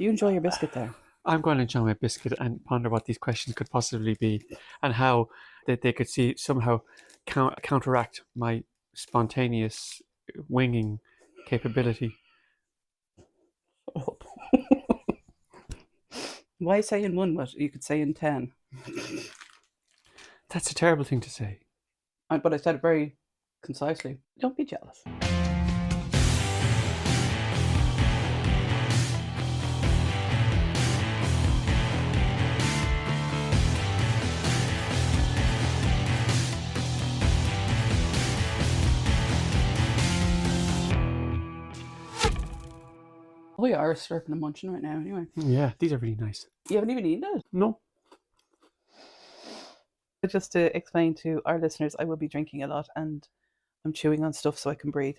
You enjoy your biscuit there. I'm going to enjoy my biscuit and ponder what these questions could possibly be and how they could see somehow counteract my spontaneous winging capability. Why say in one what you could say in 10? That's a terrible thing to say. But I said it very concisely. Don't be jealous. We are slurping and munching right now anyway. Yeah, these are really nice. You haven't even eaten it? No. Just to explain to our listeners, I will be drinking a lot and I'm chewing on stuff so I can breathe.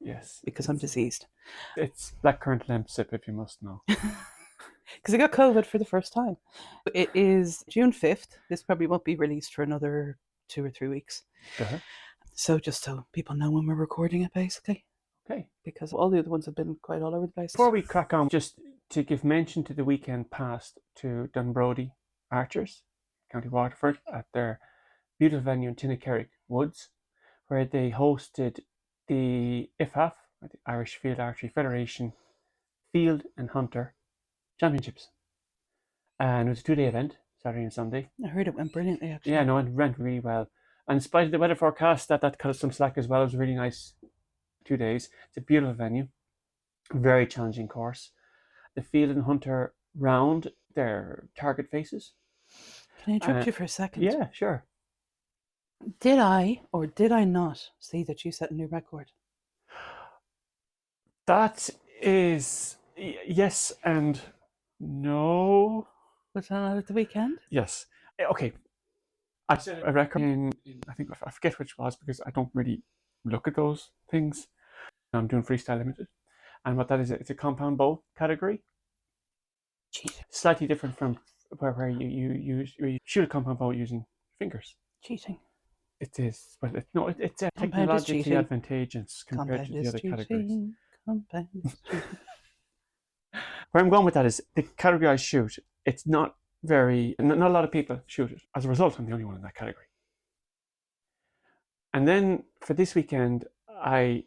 Yes. Because I'm diseased. It's blackcurrant lemon sip, if you must know. Because I got COVID for the first time. It is June 5th. This probably won't be released for another 2 or 3 weeks. Uh-huh. So just so people know when we're recording it, basically. Okay. Because all the other ones have been quite all over the place. Before we crack on, just to give mention to the weekend past to Dunbrody Archers, County Waterford, at their beautiful venue in Tinnakerrick Woods, where they hosted the IFAF, or the Irish Field Archery Federation, Field and Hunter Championships. And it was a 2-day event, Saturday and Sunday. I heard it went brilliantly, actually. Yeah, no, it went really well. And in spite of the weather forecast, that cut us some slack as well. It was a really nice 2 days. It's a beautiful venue, very challenging course. The Field and Hunter round their target faces. Can I interrupt you for a second? Yeah, sure. Did I or did I not see that you set a new record? That is yes and no. Was that not at the weekend? Yes. Okay. I set a record in I think I forget which it was because I don't really look at those things. I'm doing freestyle limited, and what that is, it's a compound bow category. Cheating. Slightly different from where you shoot a compound bow using fingers. Cheating. It is, but it's Compound is technologically cheating. advantageous compared to the other categories. Compound is cheating. Where I'm going with that is the category I shoot. It's not a lot of people shoot it. As a result, I'm the only one in that category. And then for this weekend, I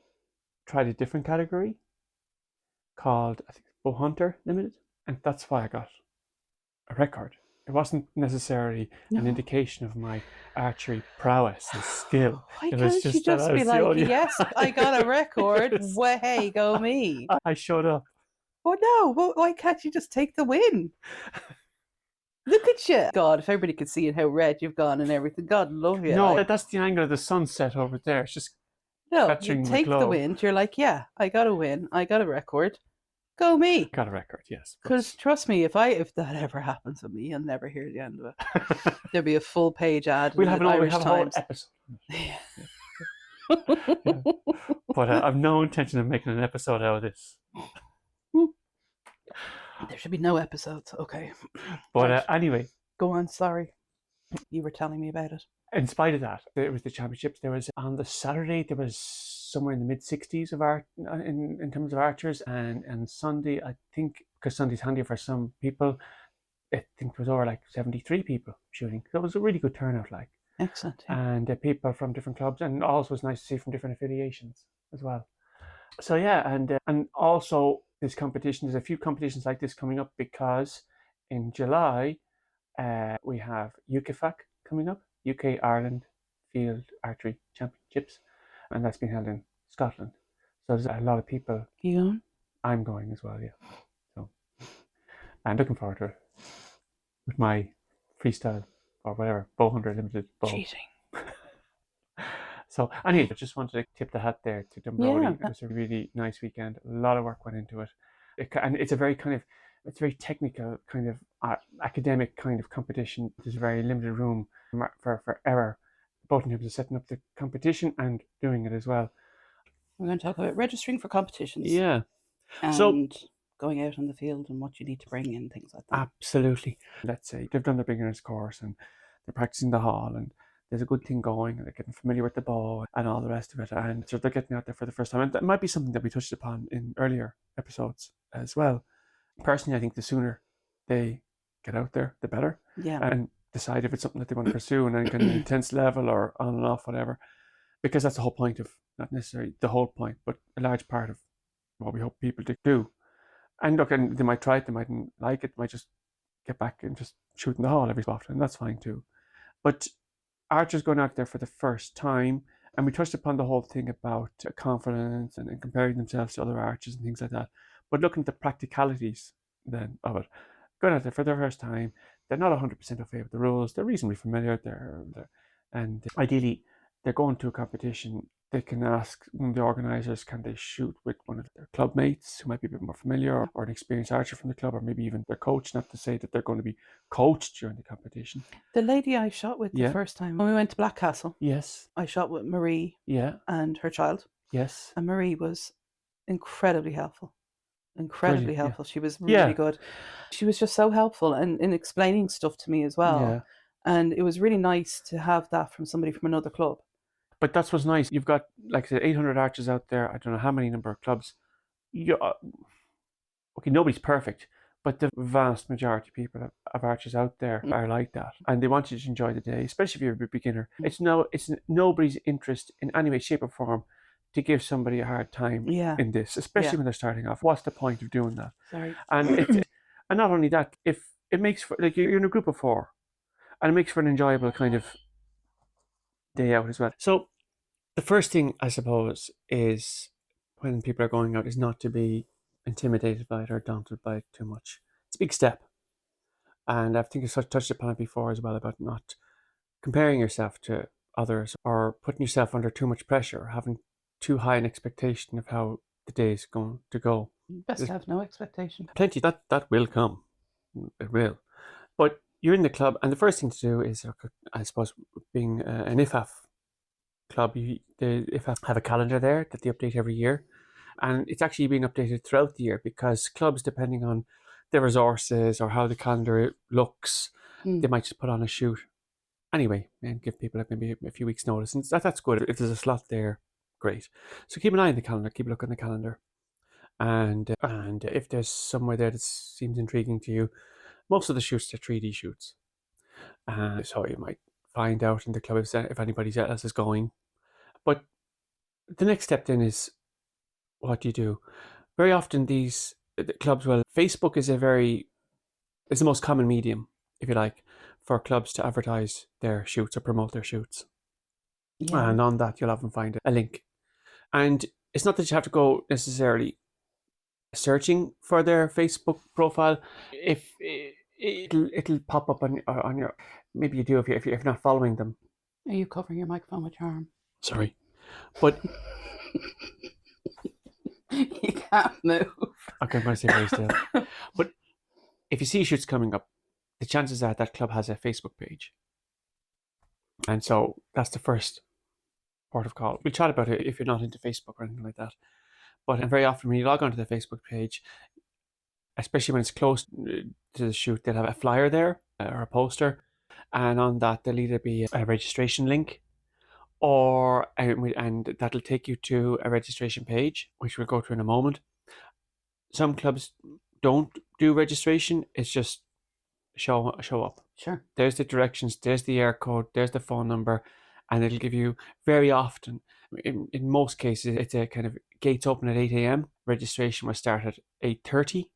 tried a different category called, I think, Bow Hunter Limited, and that's why I got a record. It wasn't necessarily an indication of my archery prowess and skill. Why it was can't just you just that I be was like, the only... yes, I got a record. Yes. Way, go me. I showed up. Oh no, well, why can't you just take the win? Look at you. God, if everybody could see how red you've gone and everything, God love you. No, that's the angle of the sunset over there. It's just no, catching you take the glow. win. You're like, yeah, I got a win. I got a record. Go me. Got a record, yes. Because trust me, if that ever happens with me, I'll never hear the end of it. There'll be a full page ad. We'll have a whole episode. Yeah. But I've no intention of making an episode out of this. There should be no episodes. Okay. But anyway. Go on, sorry. You were telling me about it. In spite of that, it was the championships. There was, on the Saturday, there was somewhere in the mid-60s of in terms of archers. And Sunday, I think, because Sunday's handy for some people, I think it was over like 73 people shooting. So it was a really good turnout, like. Excellent. Yeah. And people from different clubs, and also was nice to see from different affiliations as well. So yeah, and also this competition, there's a few competitions like this coming up because in July we have IFAC coming up, UK Ireland Field Archery Championships, and that's being held in Scotland. So there's a lot of people. You going? I'm going as well, yeah. So I'm looking forward to it with my freestyle or whatever, Bow Hunter Limited bow. Cheating. So anyway, I just wanted to tip the hat there to Dunbrody. Yeah. It was a really nice weekend. A lot of work went into it. And it's a very technical kind of academic kind of competition. There's a very limited room for error, both in terms of setting up the competition and doing it as well. We're going to talk about registering for competitions. Yeah. And going out on the field and what you need to bring in, things like that. Absolutely. Let's say they've done their beginner's course and they're practicing the hall and there's a good thing going and they're getting familiar with the bow and all the rest of it. And so they're getting out there for the first time. And that might be something that we touched upon in earlier episodes as well. Personally, I think the sooner they get out there, the better, Yeah. and decide if it's something that they want to pursue, and then get an intense level or on and off, whatever. Because that's the whole point of, not necessarily the whole point, but a large part of what we hope people to do. And look, and they might try it, they mightn't like it, they might just get back and just shoot in the hall every so often, and that's fine too. But archers going out there for the first time, and we touched upon the whole thing about confidence and comparing themselves to other archers and things like that. But looking at the practicalities then of it, going out there for their first time, they're not 100% au fait with the rules. They're reasonably familiar. And ideally, they're going to a competition. They can ask one of the organisers, can they shoot with one of their club mates who might be a bit more familiar, or an experienced archer from the club, or maybe even their coach, not to say that they're going to be coached during the competition. The lady I shot with the first time, when we went to Blackcastle, Yes. I shot with Marie and her child. Yes. And Marie was incredibly helpful. Incredibly Brilliant, helpful. She was really good. She was just so helpful and in explaining stuff to me as well. Yeah. And it was really nice to have that from somebody from another club. But that's what's nice. You've got, like I said, 800 archers out there. I don't know how many number of clubs. Okay, nobody's perfect, but the vast majority of people of archers out there are like that, and they want you to enjoy the day, especially if you're a beginner. It's nobody's interest in any way, shape, or form to give somebody a hard time in this, especially when they're starting off. What's the point of doing that? Sorry. And and not only that, if it makes for, like, you're in a group of 4, and it makes for an enjoyable kind of day out as well. So the first thing, I suppose, is when people are going out, is not to be intimidated by it or daunted by it too much. It's a big step. And I think I've touched upon it before as well, about not comparing yourself to others or putting yourself under too much pressure, or having too high an expectation of how the day is going to go. Best to have no expectation. Plenty, that will come. It will. But you're in the club, and the first thing to do is, I suppose, being an IFAF club, the IFAF have a calendar there that they update every year. And it's actually being updated throughout the year, because clubs, depending on their resources or how the calendar looks, they might just put on a shoot anyway and give people like maybe a few weeks' notice. And that's good. If there's a slot there, great. So keep an eye on the calendar, keep a look on the calendar. And if there's somewhere there that seems intriguing to you, most of the shoots are 3D shoots. So you might find out in the club if anybody else is going. But the next step then is, what do you do? Very often the clubs, well, Facebook is the most common medium, if you like, for clubs to advertise their shoots or promote their shoots. Yeah. And on that, you'll often find a link. And it's not that you have to go necessarily searching for their Facebook profile. If it'll pop up on your, maybe you do if you're not following them. Are you covering your microphone with your arm? Sorry, but you can't move. Okay, I'm going to stay very still. But if you see shoots coming up, the chances are that club has a Facebook page. And so that's the first port of call. We'll chat about it if you're not into Facebook or anything like that. But very often when you log onto the Facebook page, especially when it's close to the shoot, they'll have a flyer there or a poster. And on that, there'll either be a registration link, and that'll take you to a registration page, which we'll go to in a moment. Some clubs don't do registration. It's just show up. Sure. There's the directions, there's the air code, there's the phone number, and it'll give you, very often, in most cases, it's a kind of gates open at 8 a.m. Registration will start at 8:30.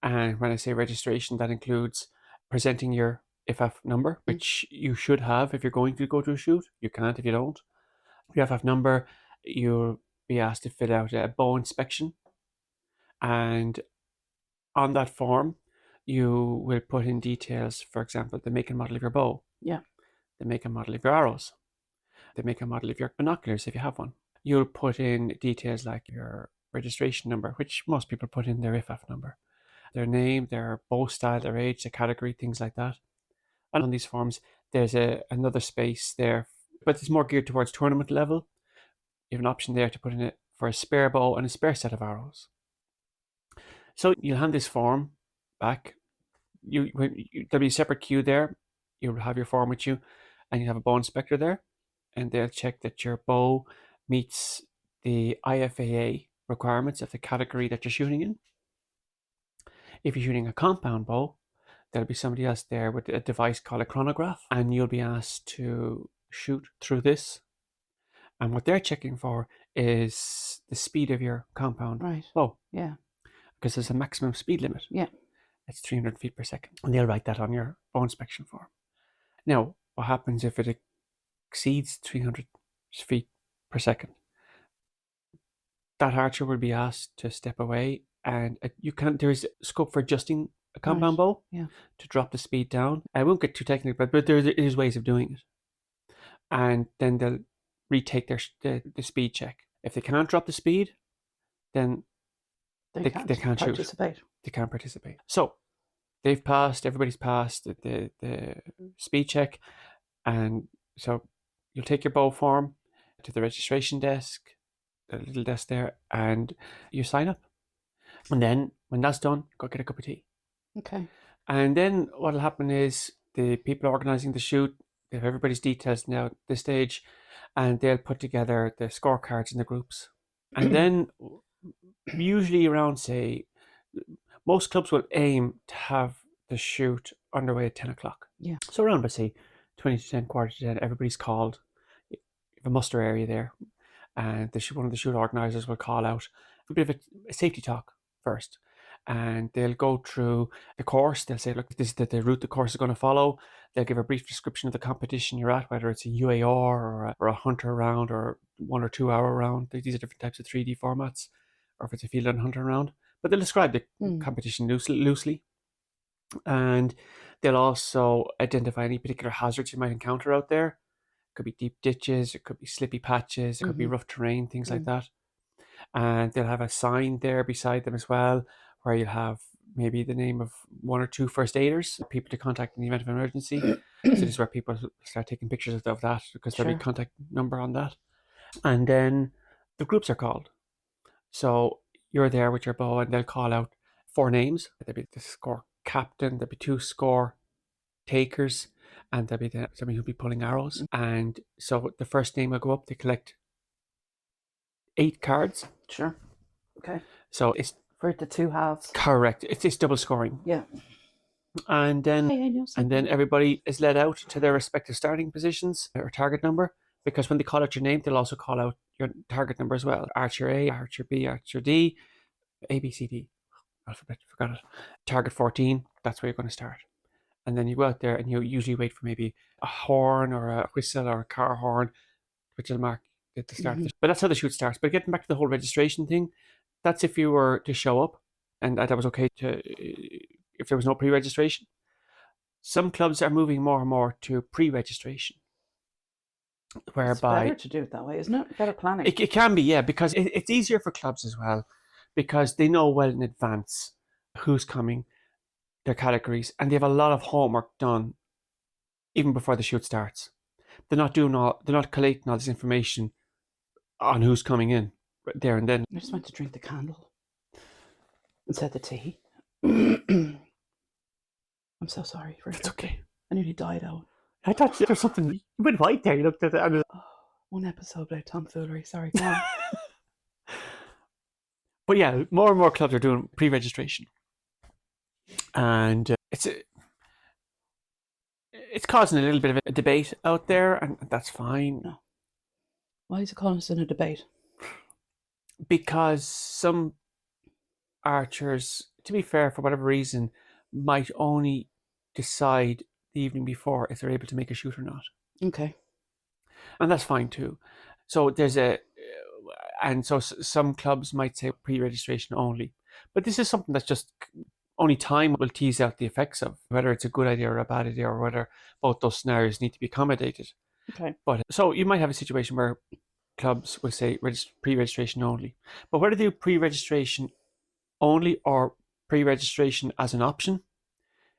And when I say registration, that includes presenting your IFAF number, which you should have if you're going to go to a shoot. You can't if you don't. Your IFAF number, you'll be asked to fill out a bow inspection. And on that form, you will put in details, for example, the make and model of your bow. Yeah. The make and model of your arrows. The make and model of your binoculars, if you have one. You'll put in details like your registration number, which most people put in their IFAF number. Their name, their bow style, their age, their category, things like that. And on these forms, there's another space there, but it's more geared towards tournament level. You have an option there to put in it for a spare bow and a spare set of arrows. So you'll hand this form back. There'll be a separate queue there. You'll have your form with you, and you have a bow inspector there, and they'll check that your bow meets the IFAA requirements of the category that you're shooting in. If you're shooting a compound bow, there'll be somebody else there with a device called a chronograph, and you'll be asked to shoot through this. And what they're checking for is the speed of your compound bow. Yeah. Because there's a maximum speed limit. Yeah. It's 300 feet per second. And they'll write that on your bow inspection form. Now, what happens if it exceeds 300 feet per second? That archer will be asked to step away, and there is scope for adjusting a compound bow to drop the speed down. I won't get too technical, but there is ways of doing it. And then they'll retake the speed check. If they can't drop the speed, then they can't participate. They can't participate. So they've passed. Everybody's passed the speed check, and so you'll take your bow form to the registration desk, the little desk there, and you sign up. And then when that's done, go get a cup of tea. Okay. And then what'll happen is the people organising the shoot, they have everybody's details now at this stage, and they'll put together the scorecards in the groups. And then usually around, say, most clubs will aim to have the shoot underway at 10 o'clock. Yeah. So around, let's say, 20 to 10, quarter to 10, everybody's called. You have a muster area there, and one of the shoot organisers will call out a bit of a safety talk first. And they'll go through the course. They'll say, look, this is the route the course is going to follow. They'll give a brief description of the competition you're at, whether it's a UAR or a hunter round or 1 or 2 hour round. These are different types of 3D formats, or if it's a field and hunter round. But they'll describe the competition loosely. And they'll also identify any particular hazards you might encounter out there. It could be deep ditches, it could be slippy patches, it could be rough terrain, things like that. And they'll have a sign there beside them as well, where you'll have maybe the name of 1 or 2 first aiders, people to contact in the event of an emergency. So this is where people start taking pictures of that, because there'll be a contact number on that. And then the groups are called. So you're there with your bow, and they'll call out 4 names. There'll be the score captain, there'll be 2 score takers, and there'll be somebody who'll be pulling arrows. And so the first name will go up. They collect 8 cards. Sure. Okay. So it's for the 2 halves. Correct. It's double scoring. Yeah. And then everybody is led out to their respective starting positions or target number, because when they call out your name, they'll also call out your target number as well. Archer A, Archer B, Archer D, A, B, C, D. Alphabet, forgot it. Target 14, that's where you're going to start. And then you go out there and you usually wait for maybe a horn or a whistle or a car horn, which will mark at the start. But that's how the shoot starts. But getting back to the whole registration thing, that's if you were to show up, and that was okay if there was no pre-registration. Some clubs are moving more and more to pre-registration, whereby it's better to do it that way, isn't it? Better planning. It can be, yeah, because it's easier for clubs as well, because they know well in advance who's coming, their categories, and they have a lot of homework done even before the shoot starts. They're not collating all this information on who's coming in there and then. I just went to drink the candle instead of the tea. I'm so sorry for it. It's okay. I nearly died out. I thought there was something. You went white there. You looked at it. One episode about tomfoolery. Sorry, go on. But yeah, more and more clubs are doing pre-registration, and it's causing a little bit of a debate out there, and that's fine. No. Why is it causing a debate? Because some archers, to be fair, for whatever reason, might only decide the evening before if they're able to make a shoot or not. Okay. And that's fine too. So so some clubs might say pre-registration only. But this is something that's just only time will tease out the effects of, whether it's a good idea or a bad idea, or whether both those scenarios need to be accommodated. Okay. But so you might have a situation where clubs will say pre-registration only. But whether they do pre-registration only or pre-registration as an option,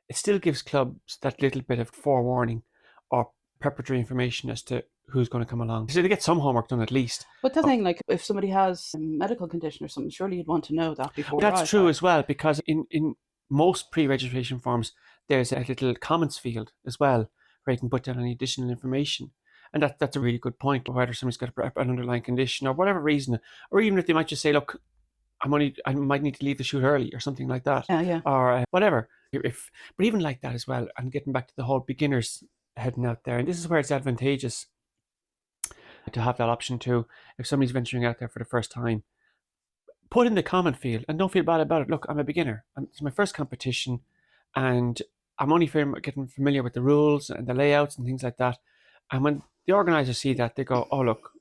it still gives clubs that little bit of forewarning or preparatory information as to who's going to come along. So they get some homework done at least. But the thing, like, if somebody has a medical condition or something, surely you'd want to know that before. That's true as well, because in most pre-registration forms, there's a little comments field as well, where you can put down any additional information. And that's a really good point, whether somebody's got an underlying condition or whatever reason, or even if they might just say, look, I might need to leave the shoot early or something like that, Yeah. or whatever. But even like that as well, and getting back to the whole beginners heading out there, and this is where it's advantageous to have that option too. If somebody's venturing out there for the first time, put in the comment field and don't feel bad about it. Look, I'm a beginner. It's my first competition, and I'm only getting familiar with the rules and the layouts and things like that. And when the organisers see that, they go, "Oh, look,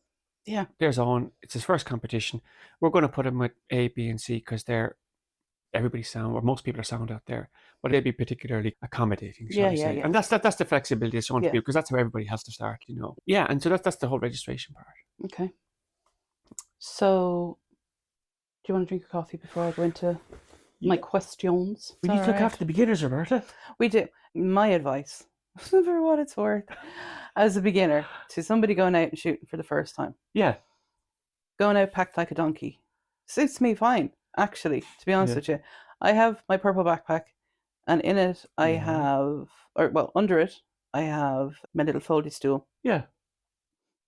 Yeah. there's Owen. It's his first competition. We're going to put him with A, B, and C because everybody's sound, or most people are sound out there, but they'd be particularly accommodating, shall I say. Yeah. And that's the flexibility it's going to be, because that's how everybody has to start, Yeah, and so that's the whole registration part. Okay. So, do you want to drink a coffee before I go into my questions? We need to look after the beginners, Roberta. We do. My advice, for what it's worth, as a beginner, to somebody going out and shooting for the first time. Yeah. Going out packed like a donkey. Suits me fine, actually, to be honest with you. I have my purple backpack, and in it I have, under it, I have my little foldy stool. Yeah.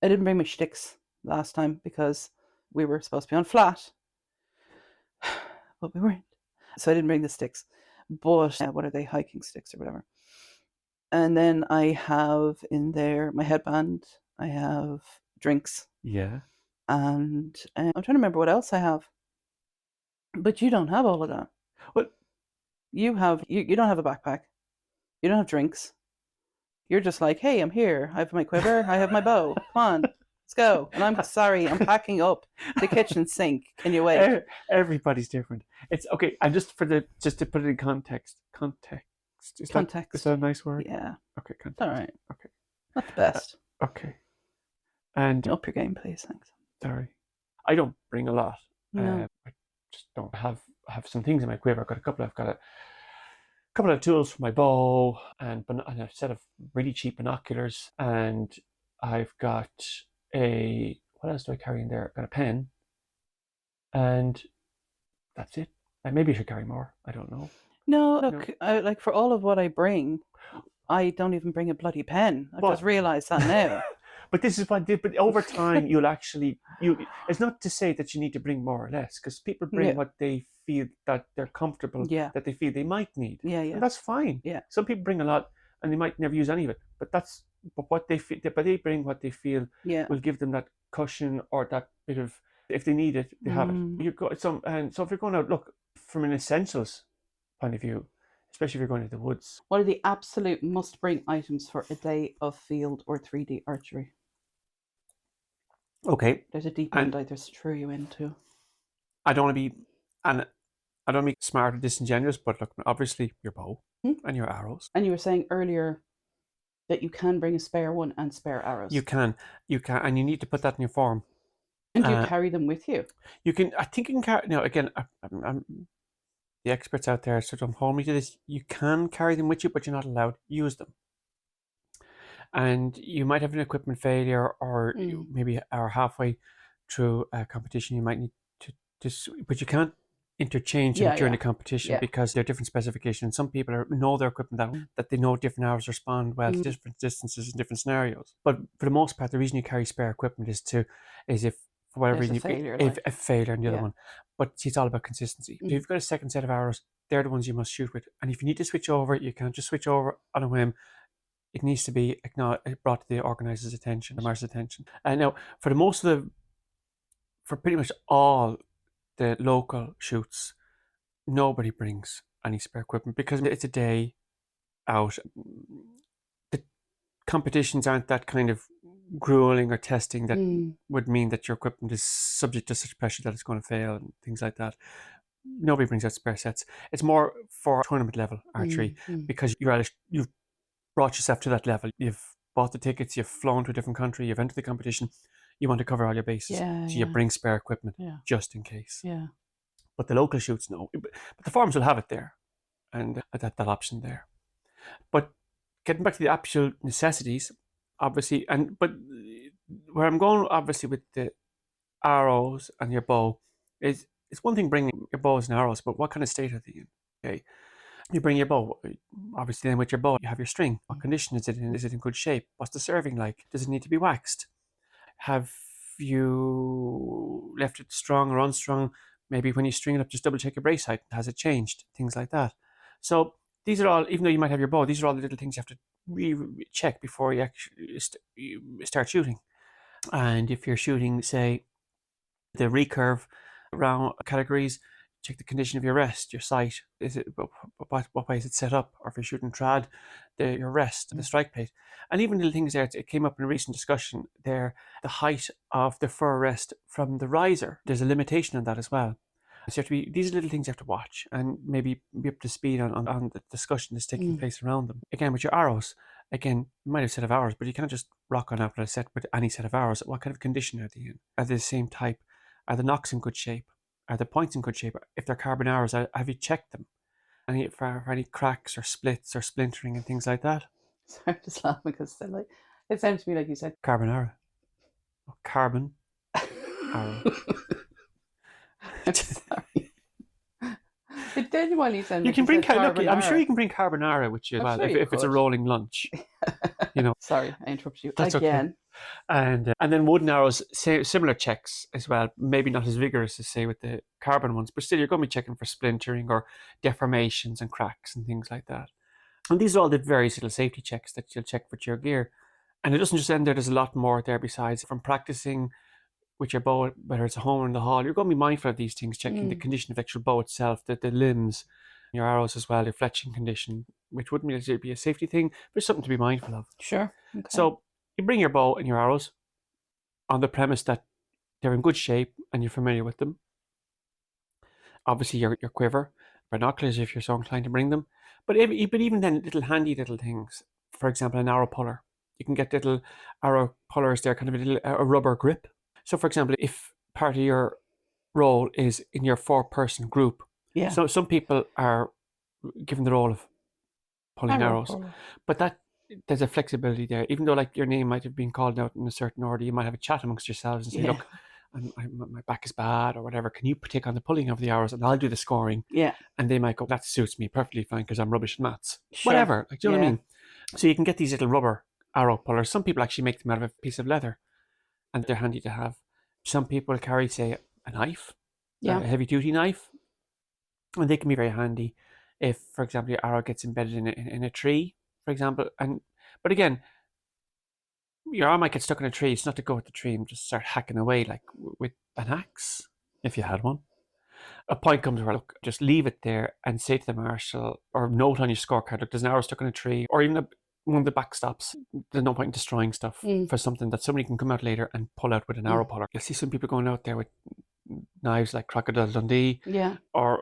I didn't bring my sticks last time because we were supposed to be on flat, but we weren't. So I didn't bring the sticks. But what are they, hiking sticks or whatever? And then I have in there my headband. I have drinks. Yeah. And I'm trying to remember what else I have. But you don't have all of that. What? You don't have a backpack. You don't have drinks. You're just like, hey, I'm here. I have my quiver. I have my bow. Come on, let's go. And I'm sorry, I'm packing up the kitchen sink. Can you wait? Everybody's different. It's okay. And just to put it in context. Is that a nice word? Yeah. Okay, context. All right. Okay. Not the best. Okay. And up your game, please. Thanks. Sorry. I don't bring a lot. No. I just don't have some things in my quiver. I've got a couple of tools for my bow, and a set of really cheap binoculars, and I've got what else do I carry in there? I've got a pen, and that's it. Maybe I should carry more. I don't know. No, look, like for all of what I bring, I don't even bring a bloody pen. I've just realised that now. But this is what. But over time, it's not to say that you need to bring more or less, because people bring what they feel that they're comfortable, that they feel they might need. Yeah. And that's fine. Yeah. Some people bring a lot and they might never use any of it, but what they feel. But they bring what they feel will give them that cushion, or that bit of, if they need it, they have it. So if you're going out, look, from an essentials point of view, especially if you're going to the woods. What are the absolute must-bring items for a day of field or 3D archery? Okay. There's a deep end I just threw you into. I don't want to be smart or disingenuous, but look, obviously your bow and your arrows. And you were saying earlier that you can bring a spare one and spare arrows. You can, and you need to put that in your form. And do you carry them with you? You can. I think you can carry. No, again, I'm the experts out there, so don't hold me to this. You can carry them with you, but you're not allowed to use them. And you might have an equipment failure, or you maybe are halfway through a competition. You might need to but you can't interchange them during the competition because they're different specifications. Some people know their equipment that they know different arrows respond well to different distances in different scenarios. But for the most part, the reason you carry spare equipment is if for whatever reason a failure in the other one. But it's all about consistency. So if you've got a second set of arrows, they're the ones you must shoot with. And if you need to switch over, you can't just switch over on a whim. It needs to be brought to the organizer's attention, the master's attention. And now, for pretty much all the local shoots, nobody brings any spare equipment because it's a day out. The competitions aren't that kind of grueling or testing that would mean that your equipment is subject to such pressure that it's going to fail and things like that. Nobody brings out spare sets. It's more for tournament level archery because you've brought yourself to that level. You've bought the tickets, you've flown to a different country, you've entered the competition, you want to cover all your bases. So you bring spare equipment just in case. Yeah. But the local shoots, no. But the forums will have it there, and that option there. But getting back to the actual necessities, obviously, but where I'm going, obviously, with the arrows and your bow, is it's one thing bringing your bows and arrows, but what kind of state are they in? Okay. You bring your bow, obviously then with your bow, you have your string. What condition is it in? Is it in good shape? What's the serving like? Does it need to be waxed? Have you left it strong or unstrung Maybe when you string it up, just double check your brace height. Has it changed? Things like that. So these are all, even though you might have your bow, these are all the little things you have to check before you actually you start shooting. And if you're shooting, say, the recurve round categories, check the condition of your rest, your sight. Is it what way is it set up? Or if you're shooting trad, your rest, the strike plate, and even little things there. It came up in a recent discussion there. The height of the fur rest from the riser. There's a limitation on that as well. So you have to be, these are little things you have to watch and maybe be up to speed on the discussion that's taking place around them. Again, with your arrows, again, you might have a set of arrows, but you can't just rock on out with a set with any set of arrows. What kind of condition are they in? Are they the same type? Are the nocks in good shape? Are the points in good shape? If they're carbon arrows, have you checked them? For any cracks or splits or splintering and things like that? Sorry, I'm just laughing because it sounds to me like you said carbon arrow. Carbon arrow. I'm sorry. It genuinely sounds You like can bring carbonara. I'm sure you can bring carbonara with you as well, if it's a rolling lunch. Sorry, I interrupted you That's again. Okay. And then wooden arrows, similar checks as well. Maybe not as vigorous as, say, with the carbon ones, but still you're going to be checking for splintering or deformations and cracks and things like that. And these are all the various little safety checks that you'll check with your gear. And it doesn't just end there. There's a lot more there besides. From practicing with your bow, whether it's a home or in the hall, you're going to be mindful of these things, checking the condition of the actual bow itself, the limbs, your arrows as well, your fletching condition, which wouldn't necessarily be a safety thing, but it's something to be mindful of. Sure. Okay. So you bring your bow and your arrows on the premise that they're in good shape and you're familiar with them. Obviously, your quiver, binoculars if you're so inclined to bring them. But even then, handy little things. For example, an arrow puller. You can get little arrow pullers there, kind of a rubber grip. So, for example, if part of your role is in your 4-person group, so some people are given the role of pulling arrows, but there's a flexibility there. Even though, like, your name might have been called out in a certain order, you might have a chat amongst yourselves and say, "Look, my back is bad," or whatever. Can you take on the pulling of the arrows, and I'll do the scoring? Yeah. And they might go, "That suits me perfectly fine because I'm rubbish at maths." Sure. Whatever. Like, do you know what I mean? So you can get these little rubber arrow pullers. Some people actually make them out of a piece of leather, and they're handy to have. Some people carry, say, a knife, a heavy-duty knife, and they can be very handy if, for example, your arrow gets embedded in a tree, for example. But again, your arm might get stuck in a tree. It's not to go with the tree and just start hacking away like with an axe, if you had one. A point comes where, look, just leave it there and say to the marshal or note on your scorecard, look, there's an arrow stuck in a tree, or even one of the backstops. There's no point in destroying stuff for something that somebody can come out later and pull out with an arrow puller. You'll see some people going out there with knives like Crocodile Dundee, but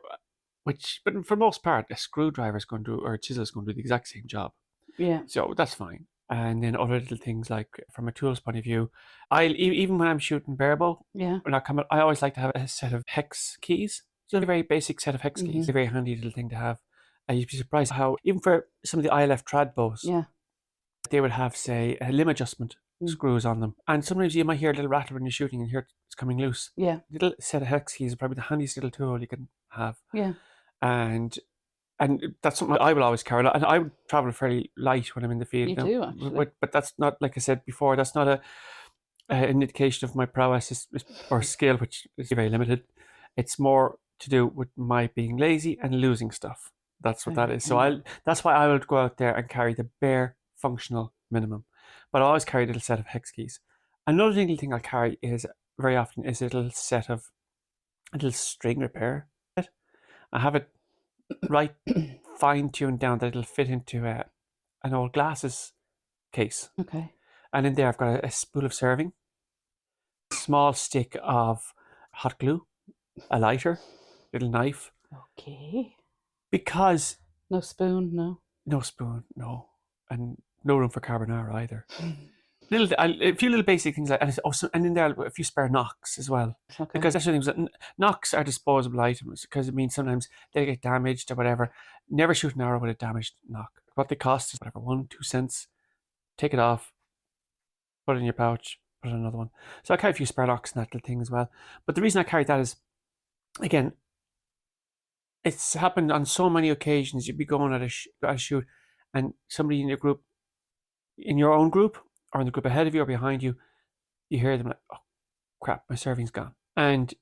for most part, a screwdriver is going to do, or a chisel is going to do the exact same job. Yeah. So that's fine. And then other little things, like from a tools point of view, even when I'm shooting barebow, I always like to have a set of hex keys. So a very basic set of hex keys. A very handy little thing to have. And you'd be surprised how, even for some of the ILF trad bows, they would have, say, a limb adjustment screws on them. And sometimes you might hear a little rattle when you're shooting and hear it's coming loose. Yeah. A little set of hex keys is probably the handiest little tool you can have. Yeah. And that's something I will always carry. And I would travel fairly light when I'm in the field. You do, actually. But that's not, like I said before, that's not an indication of my prowess or skill, which is very limited. It's more to do with my being lazy and losing stuff. That's what that is. So that's why I would go out there and carry the bare functional minimum. But I always carry a little set of hex keys. Another little thing I'll carry very often is a little set of a little string repair. I have it right fine-tuned down that it'll fit into an old glasses case. Okay. And in there I've got a spool of serving, a small stick of hot glue, a lighter, little knife. Okay. Because no spoon, no, and no room for carbonara either. A few little basic things like, and in there a few spare knocks as well. Okay. Because that's the thing, that knocks are disposable items, because it means sometimes they get damaged or whatever. Never shoot an arrow with a damaged knock. What they cost is whatever, 1-2 cents. Take it off, put it in your pouch, put in another one. So I carry a few spare knocks and that little thing as well. But the reason I carry that is, again, it's happened on so many occasions. You'd be going at a shoot, and somebody in your own group, or in the group ahead of you or behind you, you hear them like, "Oh crap, my serving's gone." And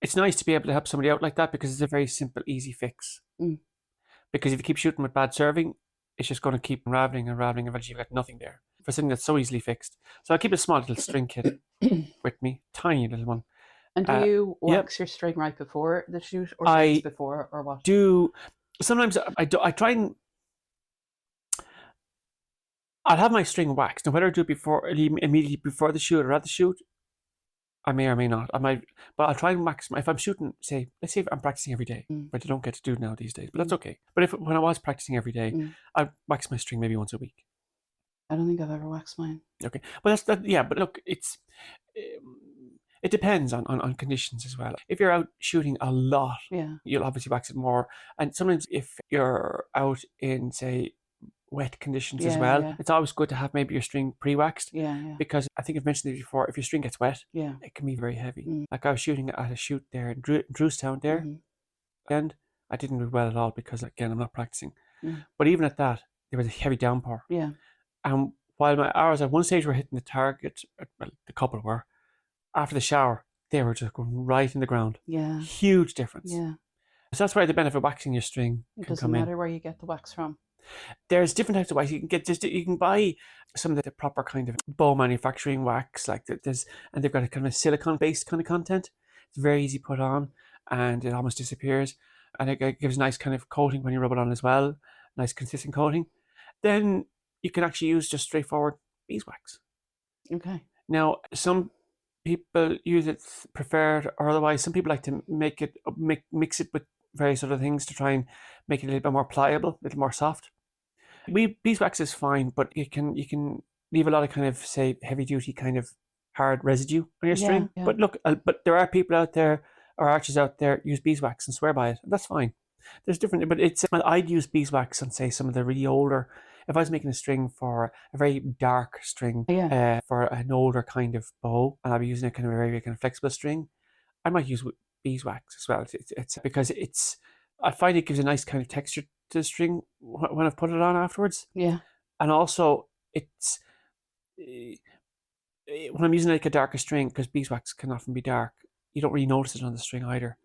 it's nice to be able to help somebody out like that because it's a very simple, easy fix. Mm. Because if you keep shooting with bad serving, it's just going to keep unraveling, and eventually you've got nothing there for something that's so easily fixed. So I keep a small little string kit with me, tiny little one. And do you Yep. wax your string right before the shoot, or I seconds before, or what? do. Sometimes I try and I'll have my string waxed. Now, whether I do it immediately before the shoot or at the shoot, I may or may not. I might, but I'll try and wax. If I'm shooting, let's say if I'm practicing every day, but I don't get to do it now these days. But that's okay. But when I was practicing every day, I'd wax my string maybe once a week. I don't think I've ever waxed mine. Okay, but that's that. Yeah, but look, it depends on conditions as well. If you're out shooting a lot, you'll obviously wax it more. And sometimes if you're out in, say, wet conditions as well, it's always good to have maybe your string pre-waxed. Because I think I've mentioned it before, if your string gets wet, it can be very heavy. Like I was shooting at a shoot there in Drewstown there, and I didn't do well at all because, again, I'm not practicing. But even at that, there was a heavy downpour. And while my arrows at one stage were hitting the target, well, the couple were, after the shower, they were just going right in the ground. Huge difference. So that's where the benefit of waxing your string can come in. It doesn't matter where you get the wax from. There's different types of wax. You can buy some of the proper kind of bow manufacturing wax, like there's, and they've got a kind of a silicone-based kind of content. It's very easy to put on, and it almost disappears. And it gives a nice kind of coating when you rub it on as well, nice consistent coating. Then you can actually use just straightforward beeswax. Okay. Now, some people use it preferred, or otherwise, some people like to mix it with various other things to try and make it a little bit more pliable, a little more soft. Beeswax is fine, but you can leave a lot of kind of, say, heavy duty kind of hard residue on your string. But look, but there are people out there, or archers out there, use beeswax and swear by it. That's fine. There's different, but I'd use beeswax on, say, some of the really older. If I was making a string for a very dark string, for an older kind of bow, and I'd be using a kind of a very kind of flexible string, I might use beeswax as well. It's because I find it gives a nice kind of texture to the string when I've put it on afterwards. And also it's when I'm using like a darker string, because beeswax can often be dark, you don't really notice it on the string either.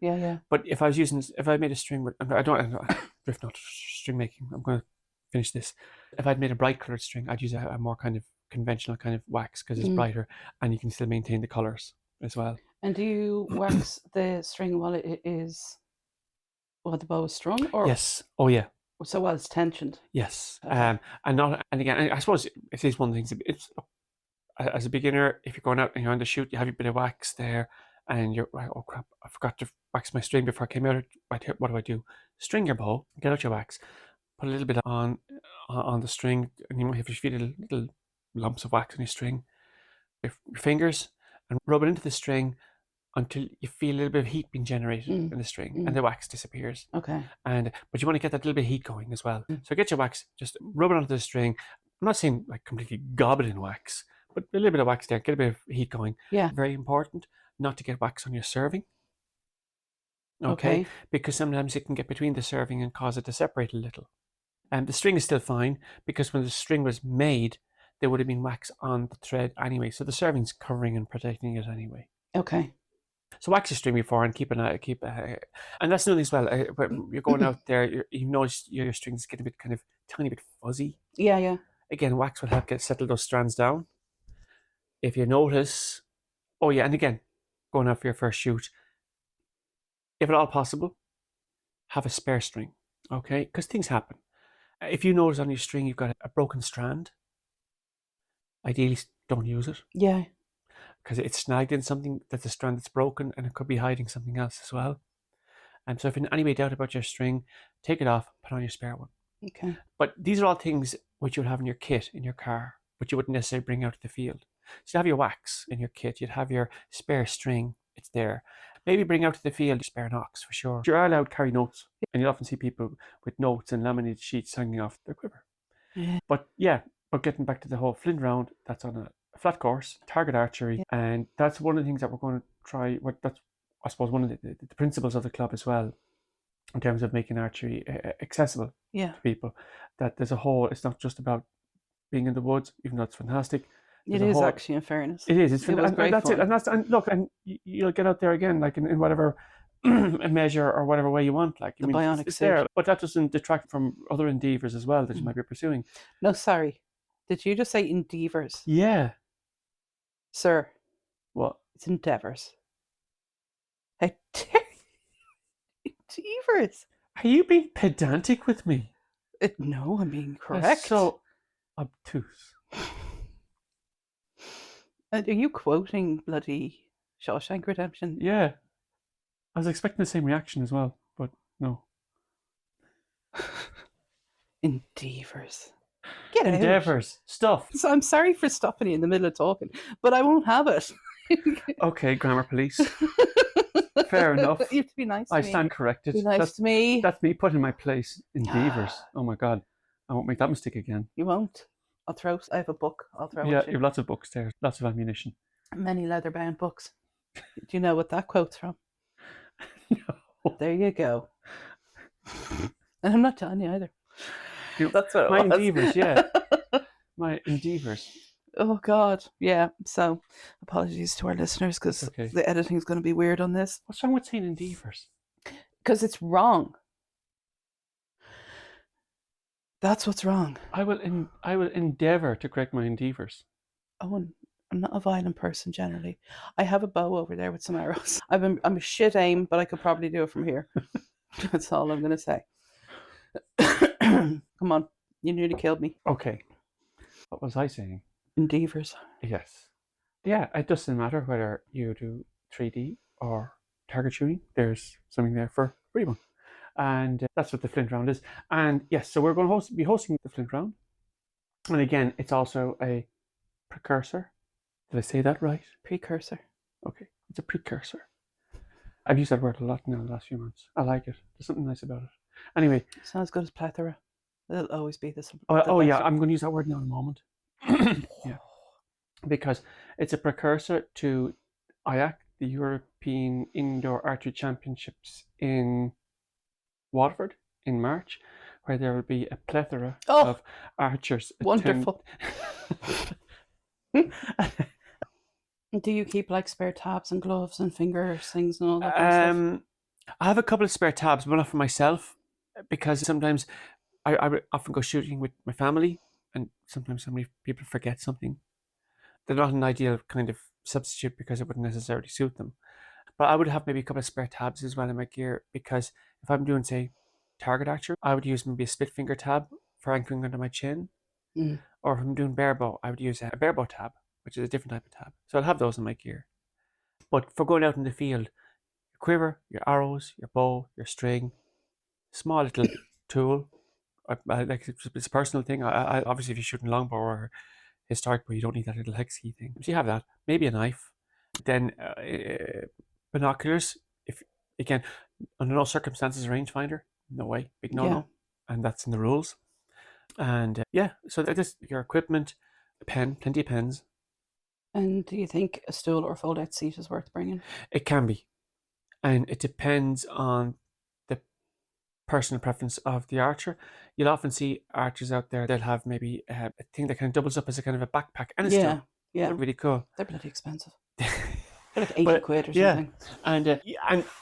But if I made a string with, I don't drift not string making. I'm going to finish this. If I'd made a bright colored string, I'd use a more kind of conventional kind of wax because it's brighter, and you can still maintain the colors as well. And do you wax the string while it is, while the bow is strung, or? Yes. Oh yeah. So while it's tensioned. Yes. And again, I suppose it is one of the things. It's, as a beginner, if you're going out and you're on the shoot, you have a bit of wax there, and you're like, oh crap, I forgot to wax my string before I came out. What do? String your bow, get out your wax, put a little bit on the string, and you might have a few little lumps of wax on your string, your fingers, and rub it into the string until you feel a little bit of heat being generated in the string, and the wax disappears. Okay. But you want to get that little bit of heat going as well. So get your wax, just rub it onto the string. I'm not saying like completely gob it in wax, but a little bit of wax there, get a bit of heat going. Very important not to get wax on your serving. Okay. Because sometimes it can get between the serving and cause it to separate a little. And the string is still fine, because when the string was made, there would have been wax on the thread anyway. So the serving's covering and protecting it anyway. Okay. So wax your string before and and that's another thing as well. When you're going out there, you notice your strings get a bit kind of tiny bit fuzzy. Again, wax will help settle those strands down. If you notice, and again, going out for your first shoot, if at all possible, have a spare string, okay? Because things happen. If you notice on your string you've got a broken strand, ideally don't use it. Because it's snagged in something that's a strand that's broken, and it could be hiding something else as well. And so if in any way doubt about your string, take it off, put on your spare one. Okay. But these are all things which you would have in your kit in your car, but you wouldn't necessarily bring out to the field. So you have your wax in your kit, you'd have your spare string, it's there. Maybe bring out to the field your spare nocks for sure. You're allowed to carry notes, and you'll often see people with notes and laminated sheets hanging off their quiver. But getting back to the whole flint round, that's on a flat course, target archery, and that's one of the things that we're going to try. That's, I suppose, one of the principles of the club as well, in terms of making archery accessible to people. That there's a whole. It's not just about being in the woods, even though it's fantastic. It is actually, in fairness. It is. It was great that's fun. it. And look, and you'll get out there again, like in whatever measure or whatever way you want. Like, The bionic it's suit. there, but that doesn't detract from other endeavours as well that you might be pursuing. No, sorry. Did you just say Endeavours? Yeah. Sir. What? It's Endeavours. How dare you? Endeavours. Are you being pedantic with me? No, I'm being correct. That's so obtuse. Are you quoting bloody Shawshank Redemption? Yeah. I was expecting the same reaction as well, but no. Endeavours. Get out. Endeavours. Stuff. So I'm sorry for stopping you in the middle of talking, but I won't have it. Okay, grammar police. Fair enough. You have to be nice to I me. stand corrected. Be nice to me. That's me put in my place. Endeavours. Oh my God. I won't make that mistake again. You won't. I'll throw. I have a book. I'll throw. Yeah, it you have lots of books there. Lots of ammunition. Many leather-bound books. Do you know what that quote's from? No. There you go. And I'm not telling you either. That's what it my was. Endeavours, yeah. My Endeavours. Oh God, yeah. So, apologies to our listeners because the editing is going to be weird on this. What's wrong with saying Endeavours? Because it's wrong. That's what's wrong. I will endeavour to correct my Endeavours. Oh, I'm not a violent person generally. I have a bow over there with some arrows. I'm a shit aim, but I could probably do it from here. That's all I'm going to say. Come on, you nearly killed me. Okay. What was I saying? Endeavours. Yes. Yeah, it doesn't matter whether you do 3D or target shooting. There's something there for everyone. And that's what the Flint Round is. And yes, so we're going to be hosting the Flint Round. And again, it's also a precursor. Did I say that right? Precursor. Okay, it's a precursor. I've used that word a lot now in the last few months. I like it. There's something nice about it. Anyway. It's not as good as plethora. It'll always be this. Oh yeah, I'm going to use that word now in a moment. Yeah. Because it's a precursor to IFAC, the European Indoor Archery Championships in Waterford in March, where there will be a plethora of archers. Wonderful. Do you keep like spare tabs and gloves and finger things and all that kind of stuff? I have a couple of spare tabs, but not for myself, because sometimes I often go shooting with my family, and sometimes so many people forget something. They're not an ideal kind of substitute because it wouldn't necessarily suit them. But I would have maybe a couple of spare tabs as well in my gear, because if I'm doing, say, target archery, I would use maybe a split finger tab for anchoring under my chin. Or if I'm doing bare bow, I would use a bare bow tab, which is a different type of tab. So I'll have those in my gear. But for going out in the field, your quiver, your arrows, your bow, your string, small little tool. Like it's a personal thing. I obviously, if you're shooting longbow or historic bow, you don't need that little hex key thing. So you have that. Maybe a knife. Then binoculars. If again, under no circumstances, a rangefinder. No way. Big no-no. Yeah. And that's in the rules. And so that is your equipment. A pen, plenty of pens. And do you think a stool or fold-out seat is worth bringing? It can be, and it depends on the personal preference of the archer. You'll often see archers out there. They'll have maybe a thing that kind of doubles up as a kind of a backpack and a stool. Yeah, they're really cool. They're bloody expensive. They're like 80 quid or something. And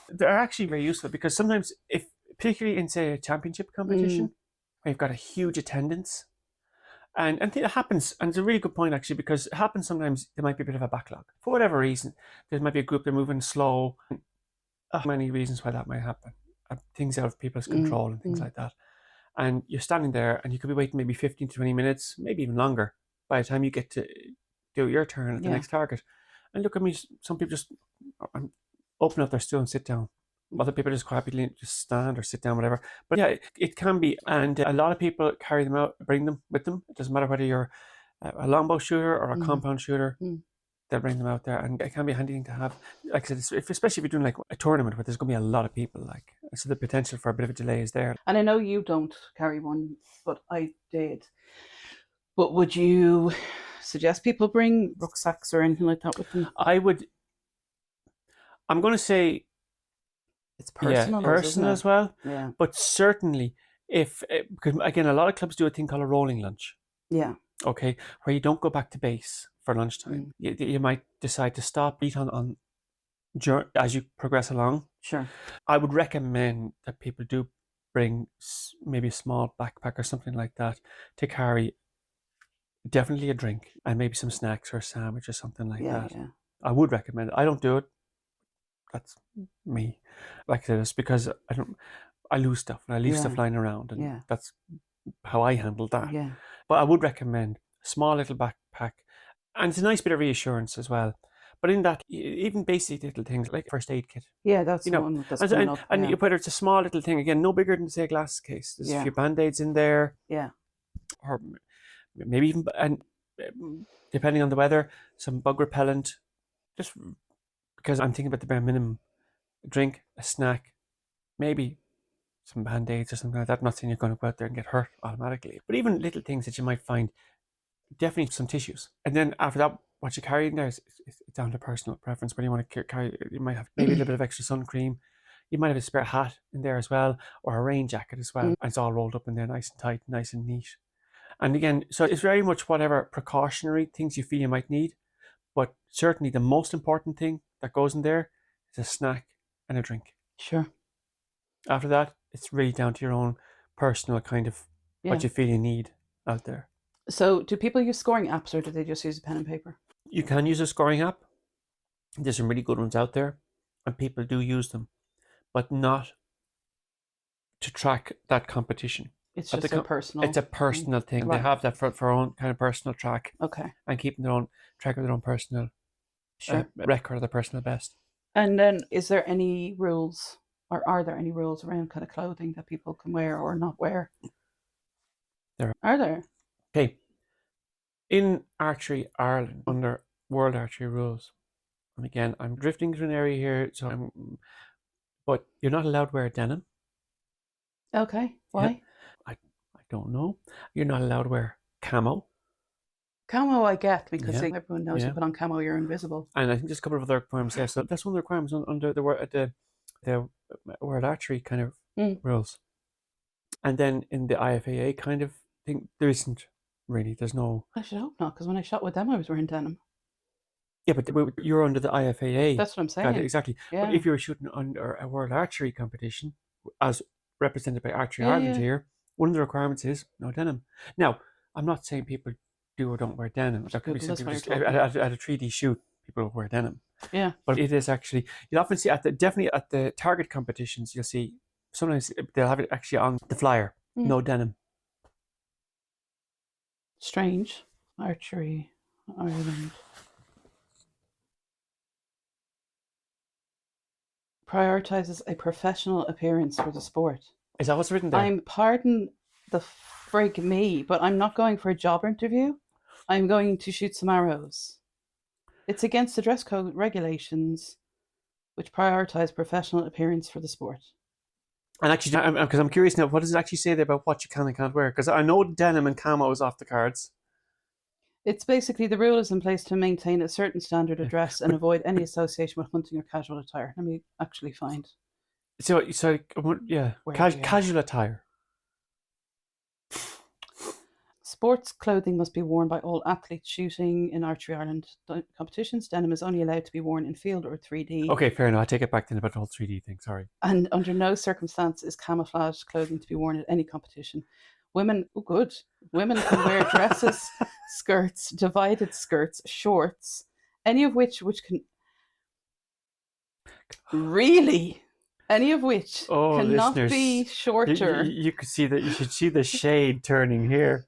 they're actually very useful, because sometimes, if particularly in, say, a championship competition, where you've got a huge attendance. And it happens, and it's a really good point actually, because it happens sometimes there might be a bit of a backlog. For whatever reason, there might be a group, they're moving slow. Many reasons why that might happen. Things out of people's control and things like that. And you're standing there and you could be waiting maybe 15 to 20 minutes, maybe even longer, by the time you get to do your turn at the next target. And look, I mean, some people just open up their stool and sit down. Other people just quietly just stand or sit down, whatever. But yeah, it can be. And a lot of people carry them out, bring them with them. It doesn't matter whether you're a longbow shooter or a compound shooter. They'll bring them out there. And it can be a handy thing to have. Like I said, especially if you're doing like a tournament where there's going to be a lot of people. So the potential for a bit of a delay is there. And I know you don't carry one, but I did. But would you suggest people bring rucksacks or anything like that with them? I'm going to say, it's personal, personal as well. Yeah. But certainly, because again, a lot of clubs do a thing called a rolling lunch. Yeah. Okay, where you don't go back to base for lunchtime. You might decide to stop, eat on as you progress along. Sure. I would recommend that people do bring maybe a small backpack or something like that to carry definitely a drink and maybe some snacks or a sandwich or something like that. Yeah. I would recommend it. I don't do it. That's me. Like I said, it's because I lose stuff and I leave stuff lying around, and that's how I handle that. Yeah. But I would recommend a small little backpack, and it's a nice bit of reassurance as well. But in that, even basic little things like first aid kit. Yeah, that's You the know, one that's and, coming and, up. and whether it's a small little thing, again, no bigger than, say, a glass case. There's a few Band-Aids in there. Yeah. Or maybe even, and depending on the weather, some bug repellent. Just because I'm thinking about the bare minimum. A drink, a snack, maybe some Band-Aids or something like that. I'm not saying you're going to go out there and get hurt automatically. But even little things that you might find, definitely some tissues. And then after that, what you carry in there is down to personal preference. Whether you want to carry, you might have maybe a little bit of extra sun cream. You might have a spare hat in there as well, or a rain jacket as well. And it's all rolled up in there nice and tight, nice and neat. And again, so it's very much whatever precautionary things you feel you might need. But certainly the most important thing that goes in there is a snack and a drink. Sure. After that, it's really down to your own personal kind of what you feel you need out there. So do people use scoring apps, or do they just use a pen and paper? You can use a scoring app. There's some really good ones out there, and people do use them, but not to track that competition. It's just a personal. It's a personal thing. Right. They have that for own kind of personal track. Okay. And keeping their own track of their own personal record of their personal best. And then, is there any rules, or are there any rules around kind of clothing that people can wear or not wear? Are there? Okay. In Archery Ireland, under World Archery rules, and again, I'm drifting through an area here, but you're not allowed to wear denim. Okay. Why? Yeah. I don't know. You're not allowed to wear camo. Camo I get, because everyone knows you put on camo, you're invisible. And I think there's a couple of other requirements there. So that's one of the requirements under the World Archery kind of rules. And then in the IFAA kind of thing, there isn't really. There's no. I should hope not, because when I shot with them, I was wearing denim. Yeah, but you're under the IFAA. That's what I'm saying. Exactly. Yeah. But if you were shooting under a World Archery competition, as represented by Archery Ireland here, one of the requirements is no denim. Now, I'm not saying people do or don't wear denim. There could be some people just at a 3D shoot, people wear denim. Yeah. But it is actually, you'll often see definitely at the target competitions, you'll see sometimes they'll have it actually on the flyer, no denim. Strange. Archery Ireland. Prioritizes a professional appearance for the sport. Is that what's written there? Pardon the frig me, but I'm not going for a job interview. I'm going to shoot some arrows. It's against the dress code regulations, which prioritize professional appearance for the sport. And actually, because I'm curious now, what does it actually say there about what you can and can't wear? Because I know denim and camo is off the cards. It's basically the rule is in place to maintain a certain standard of dress and avoid any association with hunting or casual attire. Let me actually find. So yeah, casual attire. Sports clothing must be worn by all athletes shooting in Archery Ireland competitions. Denim is only allowed to be worn in field or 3D. Okay, fair enough. I take it back then about the whole 3D thing. Sorry. And under no circumstance is camouflage clothing to be worn at any competition. Women can wear dresses, skirts, divided skirts, shorts, any of which can really. Any of which cannot be shorter. You could see that. You should see the shade turning here.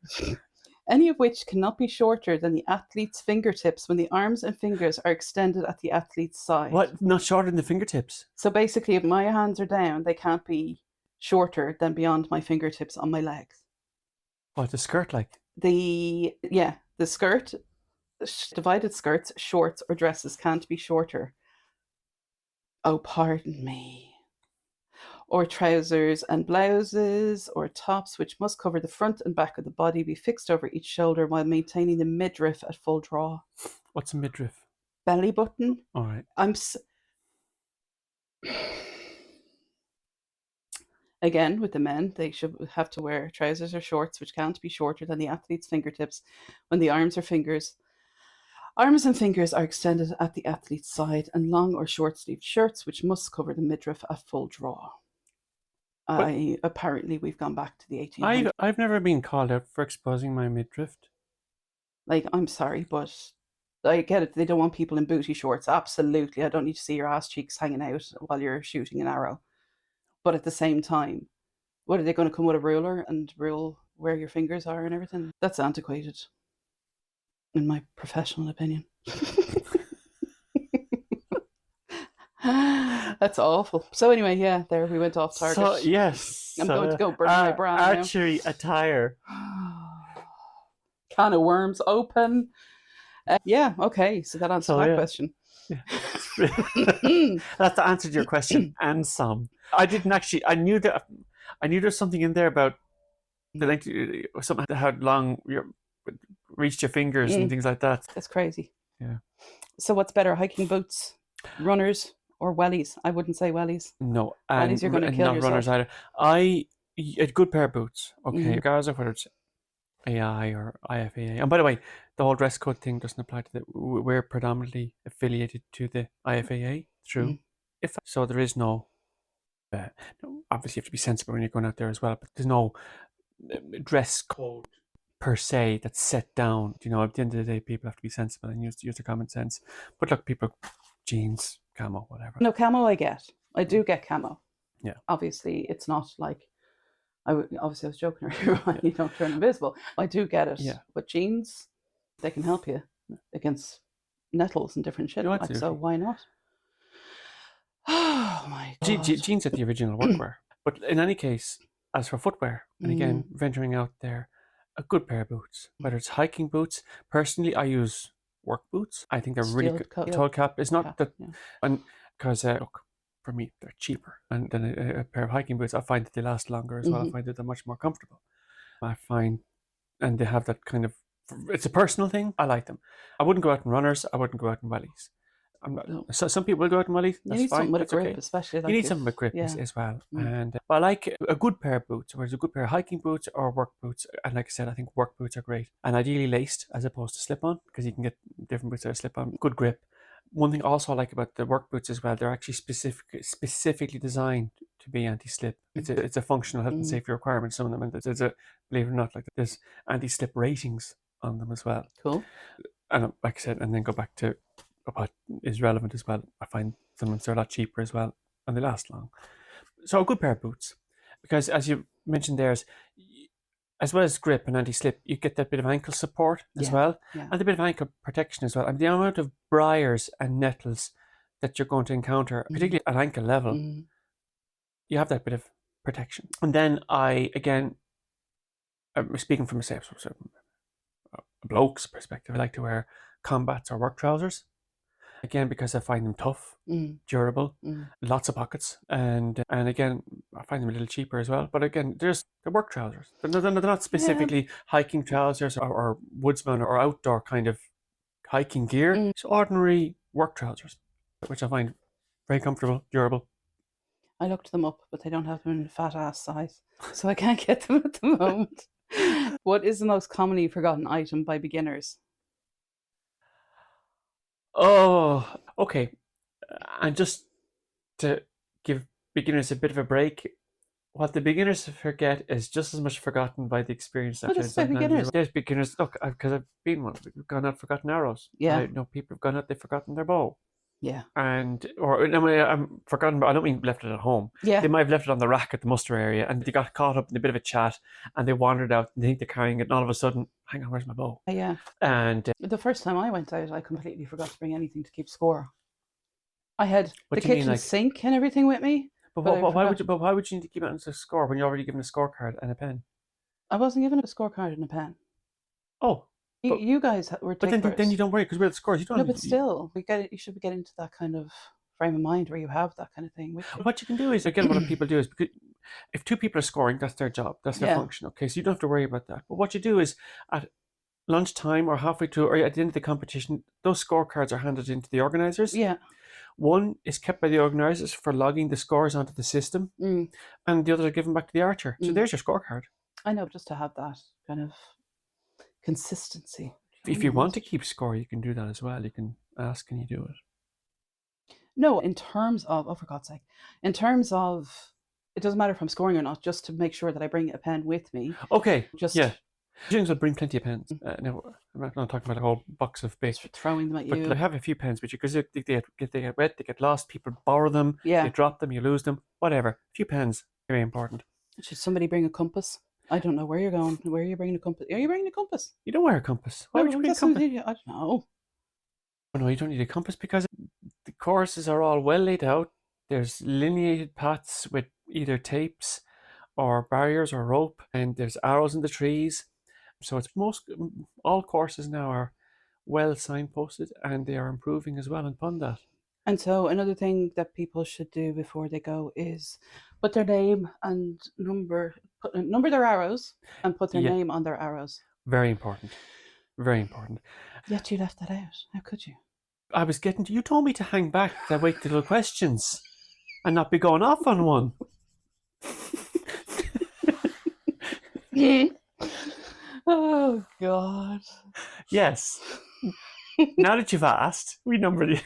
Any of which cannot be shorter than the athlete's fingertips when the arms and fingers are extended at the athlete's side. What? Not shorter than the fingertips? So basically, if my hands are down, they can't be shorter than beyond my fingertips on my legs. What, the skirt like? The skirt, divided skirts, shorts or dresses can't be shorter. Oh, pardon me. Or trousers and blouses or tops which must cover the front and back of the body, be fixed over each shoulder while maintaining the midriff at full draw. What's a midriff? Belly button. All right. Again, with the men, they should have to wear trousers or shorts which can't be shorter than the athlete's fingertips when the arms or fingers Arms and fingers are extended at the athlete's side, and long or short-sleeved shirts, which must cover the midriff at full draw. Apparently, we've gone back to the 1800s. I've never been called out for exposing my midriff. Like, I'm sorry, but I get it. They don't want people in booty shorts. Absolutely. I don't need to see your ass cheeks hanging out while you're shooting an arrow. But at the same time, what are they going to come with a ruler and rule where your fingers are and everything? That's antiquated, in my professional opinion. That's awful. So anyway, yeah, there we went off target. So yes, I'm going to go burn my bra now. Archery attire. Can of worms open. Yeah, okay. So that answers that question. Yeah. That's the answer to your question and some. I didn't actually. I knew there's something in there about the length, something how long reached your fingers and things like that. That's crazy. Yeah. So what's better, hiking boots, runners, or wellies? I wouldn't say wellies. No, wellies you're going to kill not yourself. Runners either. A good pair of boots. Okay, regardless of whether it's AI or IFAA. And by the way, the whole dress code thing doesn't apply to we're predominantly affiliated to the IFAA through IFAC. So there is no, obviously you have to be sensible when you're going out there as well, but there's no dress code per se that's set down. You know, at the end of the day, people have to be sensible and use their common sense. But look, people, jeans, camo, whatever. No, camo I get. I do get camo. Yeah. Obviously, it's not like, obviously I was joking earlier on, you don't turn invisible. I do get it. Yeah. But jeans, they can help you against nettles and different shit. Like, so why not? Oh my God. Jeans are the original workwear. But in any case, as for footwear, and again, venturing out there, a good pair of boots, whether it's hiking boots. Personally, I use work boots. I think they're really good. Toe cap is not that, and because look, for me, they're cheaper, and then a pair of hiking boots, I find that they last longer as well. I find that they're much more comfortable. I find, and they have that kind of, it's a personal thing. I like them. I wouldn't go out in runners. I wouldn't go out in wellies. So some people will go out in wellies. You need something with a grip, especially. You need something with grip as well. And I like a good pair of boots, whether it's a good pair of hiking boots or work boots. And like I said, I think work boots are great, and ideally laced as opposed to slip-on, because you can get different boots that are slip-on. Good grip. One thing also I like about the work boots as well, they're actually specifically designed to be anti-slip. It's a functional health and safety requirement. Some of them, and there's believe it or not, like there's anti-slip ratings on them as well. Cool. And like I said, and then go back to what is relevant as well. I find sometimes they're a lot cheaper as well, and they last long. So a good pair of boots, because as you mentioned, there's, as well as grip and anti-slip, you get that bit of ankle support as well, and a bit of ankle protection as well. And the amount of briars and nettles that you're going to encounter, particularly at ankle level, you have that bit of protection. And then I'm speaking from a bloke's perspective, I like to wear combats or work trousers. Again, because I find them tough, durable, lots of pockets, and again, I find them a little cheaper as well. But again, they're work trousers. They're not specifically hiking trousers or woodsman or outdoor kind of hiking gear. It's ordinary work trousers, which I find very comfortable, durable. I looked them up, but they don't have them in fat ass size, so I can't get them at the moment. What is the most commonly forgotten item by beginners? Oh, okay. And just to give beginners a bit of a break, what the beginners forget is just as much forgotten by the experienced. What is by beginners? There's beginners. Look, because I've been one. We've gone out, forgotten arrows. Yeah. I know people have gone out, they've forgotten their bow. Yeah. I'm forgotten, but I don't mean left it at home. Yeah. They might have left it on the rack at the muster area, and they got caught up in a bit of a chat, and they wandered out, and they think they're carrying it, and all of a sudden, hang on, where's my bow? Yeah. And the first time I went out, I completely forgot to bring anything to keep score. I had the kitchen sink and everything with me. But why would you need to keep it on the score when you're already given a scorecard and a pen? I wasn't given a scorecard and a pen. Oh. You guys were. But then you don't worry, because we're at scores. You don't. No, but still, you should get into that kind of frame of mind where you have that kind of thing. What you can do is, again, what people do is, because if two people are scoring, that's their job, that's their function. Okay, so you don't have to worry about that. But what you do is, at lunchtime or halfway through or at the end of the competition, those scorecards are handed into the organisers. Yeah. One is kept by the organisers for logging the scores onto the system, and the other are given back to the archer. So there's your scorecard. I know, just to have that kind of consistency. If you want to keep score, you can do that as well. You can ask, can you do it? No, in terms of, oh, for God's sake, in terms of, it doesn't matter if I'm scoring or not, just to make sure that I bring a pen with me. Okay, Just yeah. Students will bring plenty of pens. Now, I'm not talking about a whole box of bits. throwing them at you. But I have a few pens with you because they get wet, they get lost, people borrow them, Yeah. they drop them, you lose them, whatever. A few pens, very important. Should somebody bring a compass? I don't know where you're going. Where are you bringing a compass? Are you bringing a compass? You don't wear a compass. Why would you bring a compass? I don't know. Oh, no, you don't need a compass because the courses are all well laid out. There's lineated paths with either tapes or barriers or rope, and there's arrows in the trees. So it's all courses now are well signposted, and they are improving as well upon that. And so another thing that people should do before they go is put their name and number their arrows and put their name on their arrows. Very important. Very important. Yet you left that out. How could you? I was getting to, you told me to hang back to wait till the questions and not be going off on one. Oh God. Yes. Now that you've asked, we number the.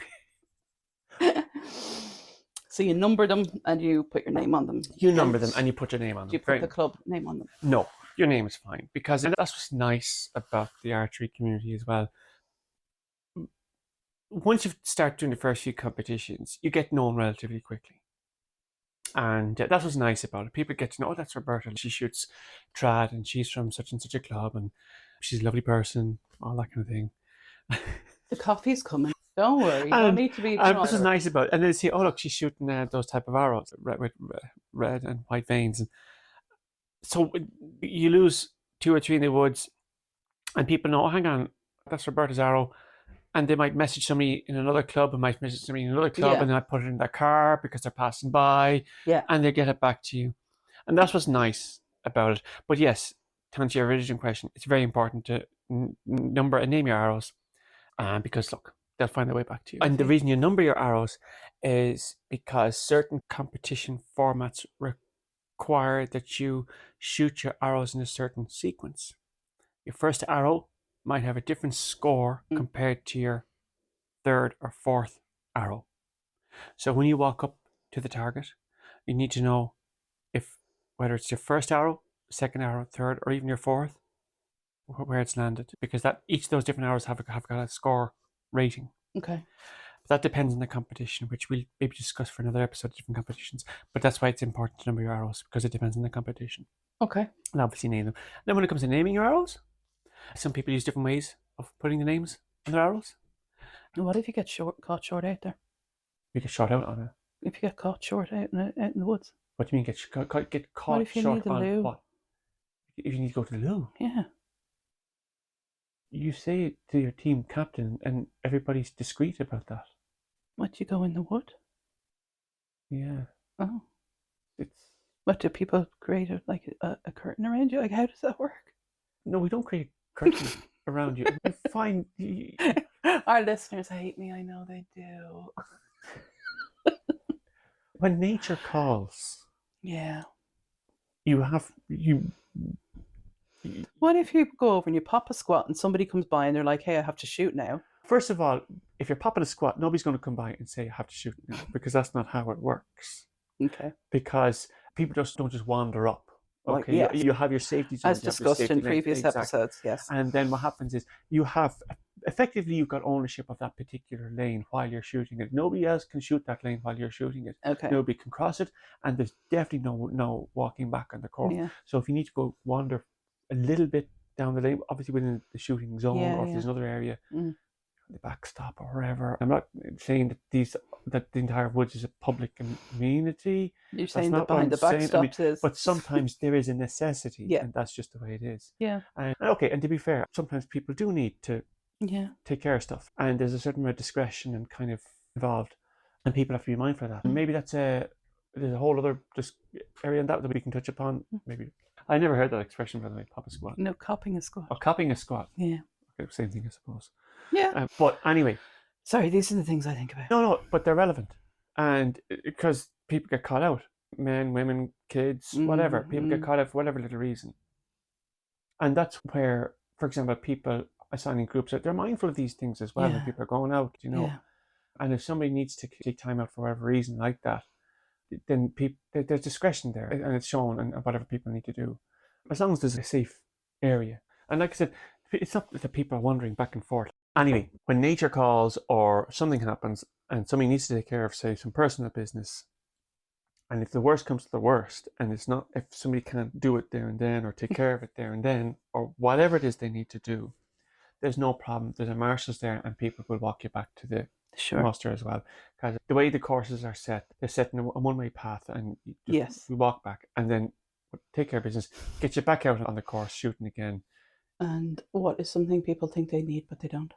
So you number them and you put your name on them. You number them and you put your name on them. Do you put the club name on them? No, your name is fine because that's what's nice about the archery community as well. Once you start doing the first few competitions, you get known relatively quickly. And that's what's nice about it. People get to know, oh, that's Roberta. She shoots trad and she's from such and such a club and she's a lovely person, all that kind of thing. The coffee's coming. Don't worry. You don't need to be. This is nice about it. And then they say, oh, look, she's shooting those type of arrows with red and white veins. And so you lose 2 or 3 in the woods and people know, oh, hang on, that's Roberta's arrow. And they might message somebody in another club and might message somebody in another club and they might put it in their car because they're passing by and they get it back to you. And that's what's nice about it. But yes, to answer your original question, it's very important to number and name your arrows because, look, they'll find their way back to you. And the reason you number your arrows is because certain competition formats require that you shoot your arrows in a certain sequence. Your first arrow might have a different score compared to your 3rd or 4th arrow. So when you walk up to the target, you need to know whether it's your first arrow, 2nd arrow, 3rd, or even your 4th, where it's landed, because each of those different arrows have got a score rating. Okay. But that depends on the competition, which we'll maybe discuss for another episode of different competitions. But that's why it's important to number your arrows, because it depends on the competition. Okay. And obviously name them. Then when it comes to naming your arrows, some people use different ways of putting the names on their arrows. What if you get caught short out there? You get shot out on it. If you get caught short out in the woods. What do you mean get caught what if you short need the on loo? what? If you need to go to the loo? Yeah. You say it to your team captain and everybody's discreet about that. What, you go in the wood? Yeah. Oh. It's. What, do people create a curtain around you? Like, how does that work? No, we don't create curtains around you. We find our listeners hate me. I know they do. When nature calls. Yeah. What if you go over and you pop a squat and somebody comes by and they're like, hey, I have to shoot now? First of all, if you're popping a squat, nobody's going to come by and say you have to shoot now because that's not how it works. Okay. Because people don't just wander up. Okay, yes. You have your safety zone. As discussed in previous episodes, yes. And then what happens is you've got ownership of that particular lane while you're shooting it. Nobody else can shoot that lane while you're shooting it. Okay. Nobody can cross it, and there's definitely no walking back on the course. Yeah. So if you need to go wander a little bit down the lane, obviously within the shooting zone, or if there's another area, the backstop or wherever. I'm not saying that the entire woods is a public amenity. You're saying that behind the backstop is. But sometimes there is a necessity, and that's just the way it is. Yeah. And to be fair, sometimes people do need to take care of stuff, and there's a certain amount of discretion and kind of involved, and people have to be mindful of that. And maybe there's a whole other area in that we can touch upon. Maybe I never heard that expression, by the way. Pop a squat. No, copping a squat. Oh, copping a squat. Yeah. Okay, same thing, I suppose. Yeah. But anyway. Sorry, these are the things I think about. No, but they're relevant. And because people get caught out. Men, women, kids, whatever. People get caught out for whatever little reason. And that's where, for example, people assigning groups. They're mindful of these things as well when Yeah. people are going out, you know. Yeah. And if somebody needs to take time out for whatever reason like that, then there's discretion there, and it's shown, and whatever people need to do, as long as there's a safe area. And like I said, it's not that people are wandering back and forth. Anyway, when nature calls or something happens and somebody needs to take care of, say, some personal business, and if the worst comes to the worst, and it's not, if somebody can't do it there and then, or take care of it there and then, or whatever it is they need to do, there's no problem. There's a marshals there, and people will walk you back to the muster as well. Because the way the courses are set, they're set in a one-way path, and you walk back, and then take care of business, get you back out on the course, shooting again. And what is something people think they need but they don't?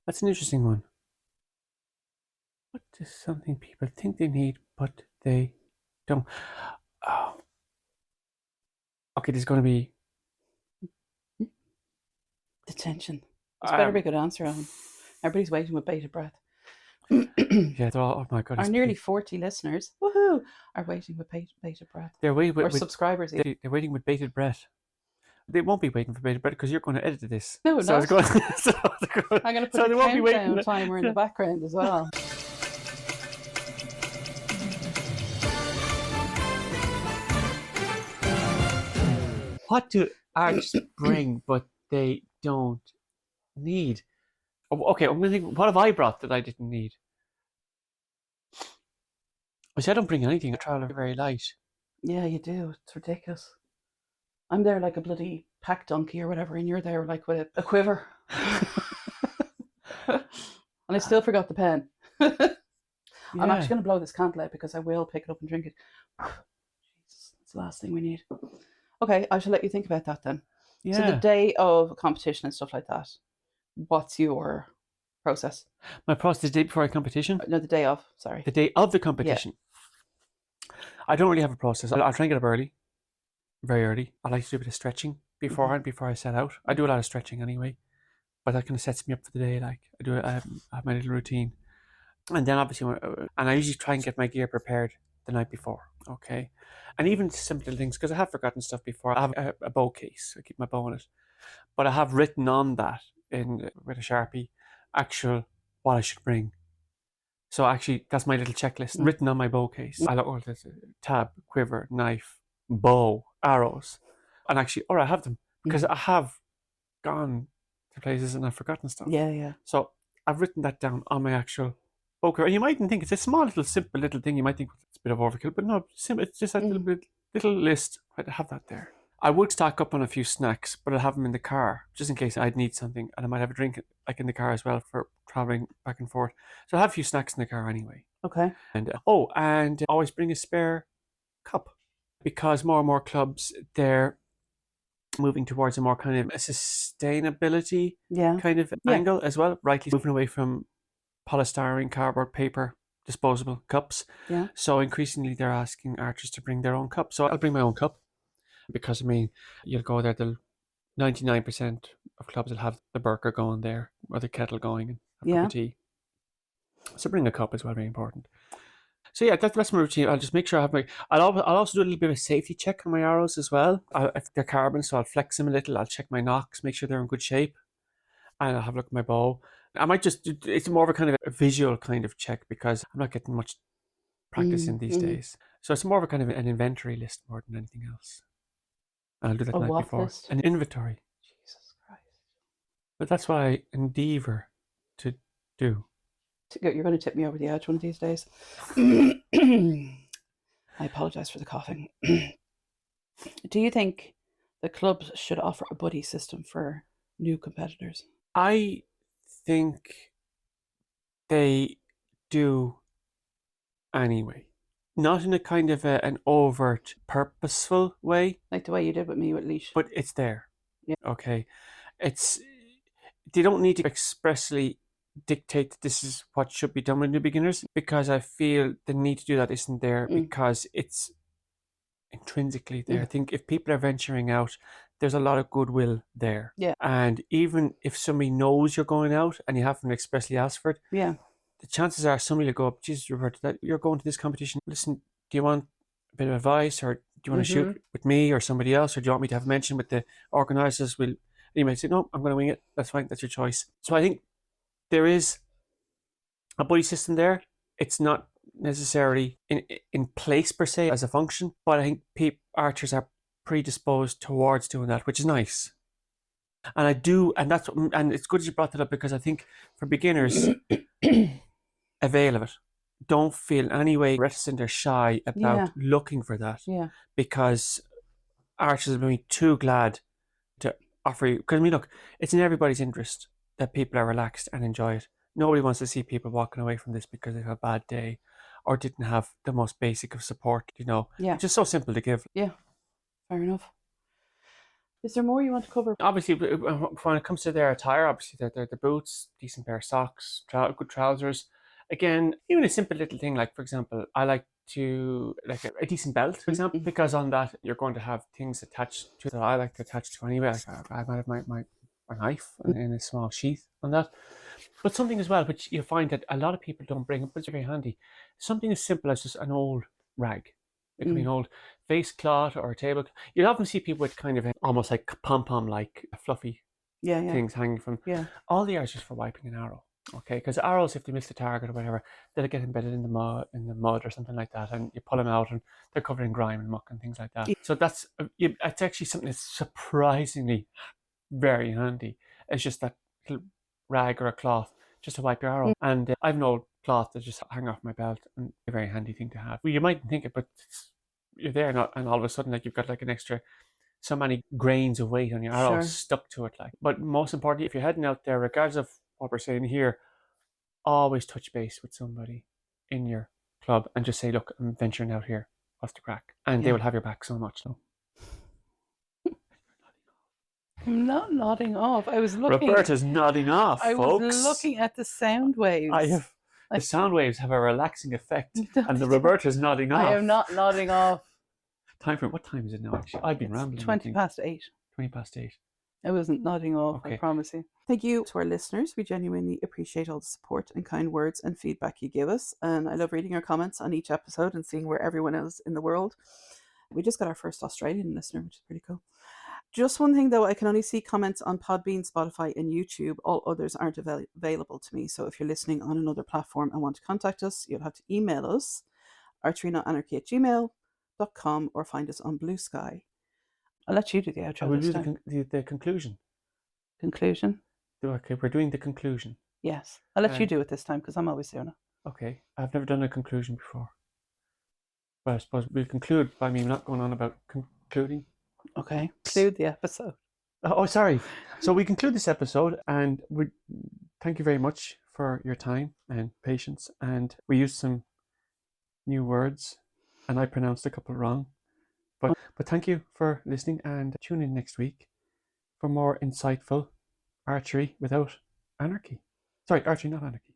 That's an interesting one. What is something people think they need but they don't? Oh. Okay, there's going to be detention. It's better be a good answer, Owen. Everybody's waiting with bated breath. Yeah, they're all, oh my God. Our nearly 40 listeners, woohoo, are waiting with bated breath. They're waiting with subscribers. They're waiting with bated breath. They won't be waiting for bated breath because you're going to edit this. No, so not. I'm going to put a countdown timer in the background as well. What do arts bring but they don't need? Okay, I'm going to think, what have I brought that I didn't need? Which I don't bring anything. I travel very light. Yeah, you do. It's ridiculous. I'm there like a bloody pack donkey or whatever, and you're there like with a quiver. And I still forgot the pen. I'm actually going to blow this candle out because I will pick it up and drink it. Jesus, that's the last thing we need. Okay, I shall let you think about that then. Yeah. So the day of a competition and stuff like that, what's your process? My process is the day before a competition? No, the day of, sorry. The day of the competition. Yeah. I don't really have a process. I'll try and get up early. Very early. I like to do a bit of stretching beforehand, before I set out. I do a lot of stretching anyway, but that kind of sets me up for the day. Like I have my little routine, and then obviously, and I usually try and get my gear prepared the night before. Okay, and even simple things because I have forgotten stuff before. I have a bow case. I keep my bow in it, but I have written on that with a Sharpie actual what I should bring. So actually, that's my little checklist written on my bow case. I look at this tab, quiver, knife, bow, arrows, and actually, I have them because I have gone to places and I've forgotten stuff. Yeah. So I've written that down on my actual bow cover. And you mightn't think it's a small, simple little thing. You might think it's a bit of overkill, but no, it's just that little list. I'd have that there. I would stock up on a few snacks, but I'll have them in the car just in case I'd need something, and I might have a drink like in the car as well for traveling back and forth. So I have a few snacks in the car anyway. Okay. And always bring a spare cup because more and more clubs they're moving towards a more kind of a sustainability kind of angle as well, rightly moving away from polystyrene, cardboard, paper, disposable cups. Yeah. So increasingly they're asking archers to bring their own cup. So I'll bring my own cup because you'll go there, 99% of clubs will have the burker going there or the kettle going and have a cup of tea. So bring a cup as well, very important. So yeah, that's my routine. I'll just make sure I have I'll also do a little bit of a safety check on my arrows as well. If they're carbon, so I'll flex them a little. I'll check my nocks, make sure they're in good shape, and I'll have a look at my bow. I might it's more of a kind of a visual kind of check because I'm not getting much practice in these days. So it's more of a kind of an inventory list more than anything else. And I'll do that the night before. List? An inventory. Jesus Christ. But that's what I endeavour to do. You're going to tip me over the edge one of these days. I apologise for the coughing. Do you think the clubs should offer a buddy system for new competitors? I think they do anyway. Not in a kind of an overt, purposeful way. Like the way you did with me with Leash. But it's there. Yeah. Okay. They don't need to expressly dictate that this is what should be done with new beginners because I feel the need to do that isn't there because it's intrinsically there. I think if people are venturing out, there's a lot of goodwill there. Yeah. And even if somebody knows you're going out and you haven't expressly asked for it, the chances are somebody will go up, Jesus, Roberta, that you're going to this competition. Listen, do you want a bit of advice or do you want to shoot with me or somebody else or do you want me to have mentioned with the organisers? You might say, no, I'm going to wing it. That's fine. That's your choice. So I think there is a buddy system there. It's not necessarily in place per se as a function, but I think archers are predisposed towards doing that, which is nice. And and it's good you brought that up, because I think for beginners, avail of it. Don't feel in any way reticent or shy about looking for that, because archers will be too glad to offer you. Because I mean, look, it's in everybody's interest that people are relaxed and enjoy it. Nobody wants to see people walking away from this because they have a bad day or didn't have the most basic of support. It's just so simple to give. Yeah, fair enough. Is there more you want to cover? Obviously, when it comes to their attire, obviously they're the boots, decent pair of socks, good trousers. Again, even a simple little thing like, for example, I like to like a decent belt, for example, because on that you're going to have things attached to that I like to attach to anyway. Like I might have my knife in a small sheath on that. But something as well, which you find that a lot of people don't bring up, but it's very handy. Something as simple as just an old rag. It can be an old face cloth or a table. You'll often see people with kind of almost like pom-pom, like fluffy things hanging from. Yeah. All they are just for wiping an arrow. Okay, because arrows, if they miss the target or whatever, they'll get embedded in the mud or something like that, and you pull them out and they're covered in grime and muck and things like that. So it's actually something that's surprisingly very handy. It's just that little rag or a cloth just to wipe your arrow. And I've an old cloth that just hang off my belt, and a very handy thing to have. Well, you mightn't think it, but you're there, and all of a sudden, like, you've got like an extra so many grains of weight on your arrow stuck to it. Like, but most importantly, if you're heading out there, regardless of what we're saying here, always touch base with somebody in your club and just say, look, I'm venturing out here. What's the crack? And they will have your back so much. No. I'm not nodding off. I was looking. Roberta's nodding off, folks. I was looking at the sound waves. The sound waves have a relaxing effect, and the Roberta's nodding off. I am not nodding off. What time is it now, actually? I've been rambling. 20 past 8. 20 past 8. I wasn't nodding off, Okay. I promise you. Thank you to our listeners. We genuinely appreciate all the support and kind words and feedback you give us. And I love reading your comments on each episode and seeing where everyone is in the world. We just got our first Australian listener, which is pretty cool. Just one thing though, I can only see comments on Podbean, Spotify and YouTube. All others aren't available to me. So if you're listening on another platform and want to contact us, you'll have to email us, archerynotanarchy@gmail.com, or find us on Blue Sky. I'll let you do the outro. I will do the conclusion. Conclusion? Okay, we're doing the conclusion. Yes. I'll let you do it this time because I'm always doing it. Okay. I've never done a conclusion before. But I suppose we'll conclude by me not going on about concluding. Okay. Conclude the episode. Oh, sorry. So we conclude this episode, and we thank you very much for your time and patience. And we used some new words, and I pronounced a couple wrong. But thank you for listening, and tune in next week for more insightful archery without anarchy. Sorry, archery, not anarchy.